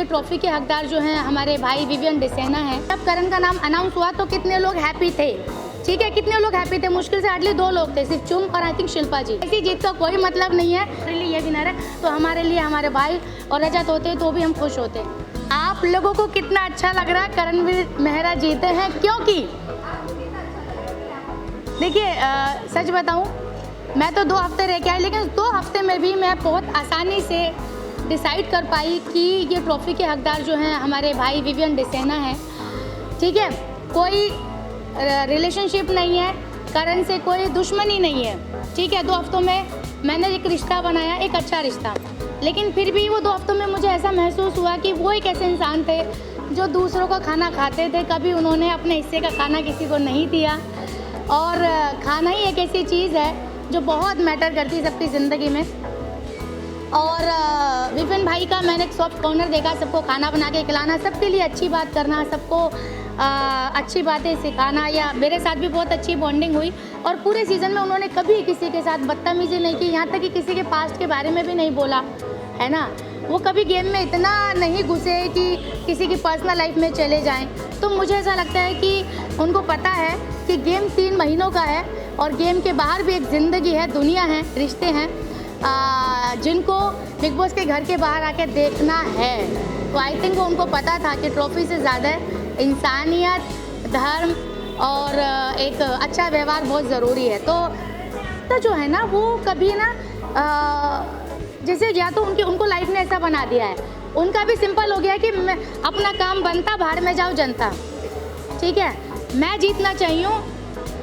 Trophy के हकदार जो हैं हमारे भाई विवियन डिसेना हैं। जब करण का नाम अनाउंस हुआ तो कितने लोग हैप्पी थे, ठीक है, कितने लोग हैप्पी थे? मुश्किल से हार्डली 2 लोग थे, सिर्फ चुम और आई थिंक शिल्पा जी। ऐसी जीत का कोई मतलब नहीं है, हमारे लिए ये विनर है तो हमारे लिए हमारे भाई और रजत होते तो भी हम खुश होते। आप लोगों को कितना अच्छा लग रहा है करणवीर मेहरा जीते हैं? क्योंकि देखिए सच बताऊं, मैं तो 2 हफ्ते रह के आई, लेकिन 2 हफ्ते में भी मैं बहुत आसानी से डिसाइड कर पाई कि ये ट्रॉफी के हकदार जो हैं हमारे भाई विवियन डिसेना हैं, ठीक है। कोई रिलेशनशिप नहीं है, करण से कोई दुश्मनी नहीं है, ठीक है। 2 हफ्तों में मैंने एक रिश्ता बनाया, एक अच्छा रिश्ता, लेकिन फिर भी वो 2 हफ्तों में मुझे ऐसा महसूस हुआ कि वो एक ऐसे इंसान थे जो दूसरों का खाना खाते थे, कभी उन्होंने अपने हिस्से का खाना किसी को नहीं दिया। और खाना ही एक ऐसी चीज़ है जो बहुत मैटर करती है सबकी ज़िंदगी में। और विपिन भाई का मैंने एक सॉफ्ट कॉर्नर देखा, सबको खाना बना के खिलाना, सबके लिए अच्छी बात करना, सबको अच्छी बातें सिखाना, या मेरे साथ भी बहुत अच्छी बॉन्डिंग हुई। और पूरे सीज़न में उन्होंने कभी किसी के साथ बदतमीजी नहीं की, यहाँ तक कि किसी के पास्ट के बारे में भी नहीं बोला, है ना। वो कभी गेम में इतना नहीं घुसे कि किसी की पर्सनल लाइफ में चले जाएं। तो मुझे ऐसा लगता है कि उनको पता है कि गेम 3 महीनों का है और गेम के बाहर भी एक ज़िंदगी है, दुनिया है, रिश्ते हैं जिनको बिग बॉस के घर के बाहर आके देखना है। तो आई थिंक उनको पता था कि ट्रॉफी से ज़्यादा इंसानियत, धर्म और एक अच्छा व्यवहार बहुत ज़रूरी है। तो जो है ना वो कभी ना जैसे या तो उनको लाइफ ने ऐसा बना दिया है, उनका भी सिंपल हो गया है कि मैं अपना काम बनता, बाहर में जाओ जनता, ठीक है। मैं जीतना चाहिए,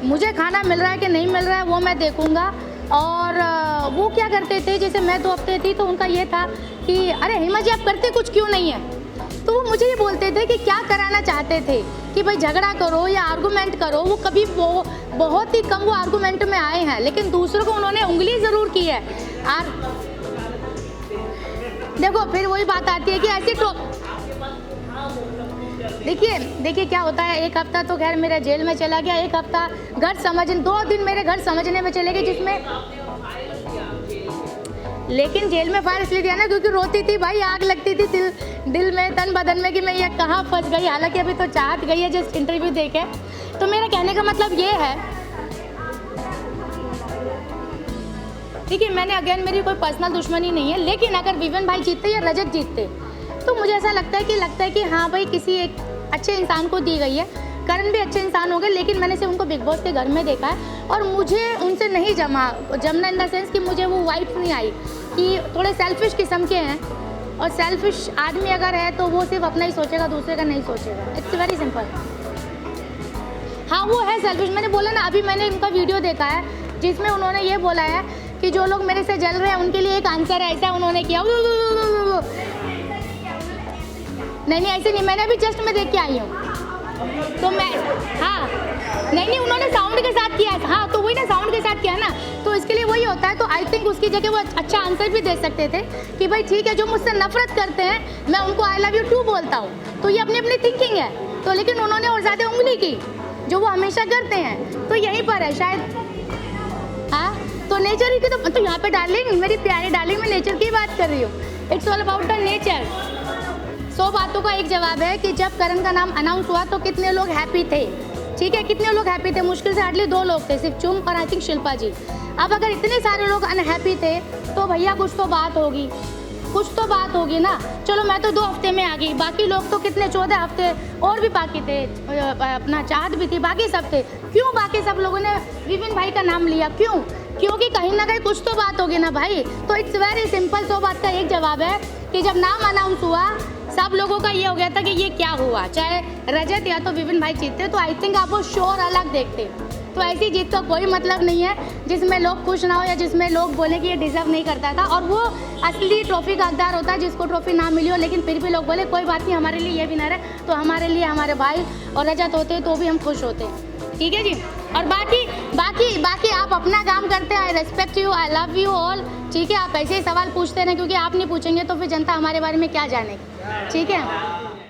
मुझे खाना मिल रहा है कि नहीं मिल रहा है वो मैं देखूंगा। और वो क्या करते थे, जैसे मैं 2 हफ्ते थी तो उनका ये था कि अरे हिमा जी आप करते कुछ क्यों नहीं है। तो वो मुझे ये बोलते थे कि क्या कराना चाहते थे कि भाई झगड़ा करो या आर्गूमेंट करो। वो कभी बहुत ही कम वो आर्गूमेंट में आए हैं, लेकिन दूसरों को उन्होंने उंगली ज़रूर की है। देखो फिर वही बात आती है कि ऐसी देखिए क्या होता है। 1 हफ्ता तो खैर मेरा जेल में चला गया, 1 हफ्ता घर 2 दिन मेरे घर समझने में चले गए, जिसमें लेकिन जेल में फायर इसलिए दिया ना क्योंकि रोती थी भाई, आग लगती थी दिल में, तन बदन में कि मैं ये कहाँ फंस गई। हालांकि अभी तो चाहत गई है जस्ट इंटरव्यू देके। तो मेरा कहने का मतलब ये है, देखिए मैंने अगेन मेरी कोई पर्सनल दुश्मनी नहीं है, लेकिन अगर विवियन भाई जीतते या रजत जीतते तो मुझे ऐसा लगता है कि हाँ भाई किसी एक अच्छे इंसान को दी गई है। करण भी अच्छे इंसान हो गए, लेकिन मैंने से उनको बिग बॉस के घर में देखा है और मुझे उनसे नहीं जमना इन द सेंस कि मुझे वो वाइब नहीं आई कि थोड़े सेल्फिश किस्म के हैं। और सेल्फिश आदमी अगर है तो वो सिर्फ अपना ही सोचेगा, दूसरे का नहीं सोचेगा। It's very simple. हाँ वो है सेल्फिश, मैंने बोला ना, अभी मैंने उनका वीडियो देखा है जिसमें उन्होंने ये बोला है कि जो लोग मेरे से जल रहे हैं उनके लिए एक आंसर है, ऐसा उन्होंने किया। नहीं ऐसे नहीं, मैंने अभी जस्ट में देख के आई हूँ तो मैं हाँ नहीं उन्होंने साउंड के साथ किया। हाँ तो वही ना, साउंड के साथ किया ना, तो इसके लिए वही होता है। तो आई थिंक उसकी जगह वो अच्छा आंसर भी दे सकते थे कि भाई ठीक है, जो मुझसे नफरत करते हैं मैं उनको आई लव यू टू बोलता हूँ, तो ये अपनी अपनी थिंकिंग है। तो लेकिन उन्होंने और ज़्यादा उंगली की जो वो हमेशा करते हैं, तो यहीं पर है शायद। हाँ तो नेचर ही की तो यहाँ पे डार्लिंग, मेरी प्यारी डार्लिंग, मैं नेचर की बात कर रही हूँ। It's all about the nature. 100 बातों का एक जवाब है कि जब करण का नाम अनाउंस हुआ तो कितने लोग हैप्पी थे, ठीक है, कितने लोग हैप्पी थे? मुश्किल से हार्डली 2 लोग थे, सिर्फ चुम और आई थिंक शिल्पा जी। अब अगर इतने सारे लोग अनहैप्पी थे तो भैया कुछ तो बात होगी ना। चलो मैं तो 2 हफ्ते में आ गई, बाकी लोग तो कितने 14 हफ्ते और भी बाकी थे, अपना चाहत भी थी, बाकी सब थे। क्यों बाकी सब लोगों ने विपिन भाई का नाम लिया? क्यों? क्योंकि कहीं ना कहीं कुछ तो बात होगी ना भाई। तो इट्स वेरी सिंपल। 100 बात का एक जवाब है कि जब नाम अनाउंस हुआ सब लोगों का ये हो गया था कि ये क्या हुआ, चाहे रजत या तो विपिन भाई जीतते तो आई थिंक आप वो शोर अलग देखते। तो ऐसी जीत का कोई मतलब नहीं है जिसमें लोग खुश ना हो या जिसमें लोग बोले कि ये डिजर्व नहीं करता था। और वो असली ट्रॉफी का हकदार होता है जिसको ट्रॉफी ना मिली हो, लेकिन फिर भी लोग बोले कोई बात नहीं, हमारे लिए ये विनर है, तो हमारे लिए हमारे भाई और रजत होते तो भी हम खुश होते। ठीक है जी। और बाकी आप अपना काम करते हैं। आई respect you, I love you all. ठीक है, आप ऐसे ही सवाल पूछते रहें, क्योंकि आप नहीं पूछेंगे तो फिर जनता हमारे बारे में क्या जानेगी। ठीक है।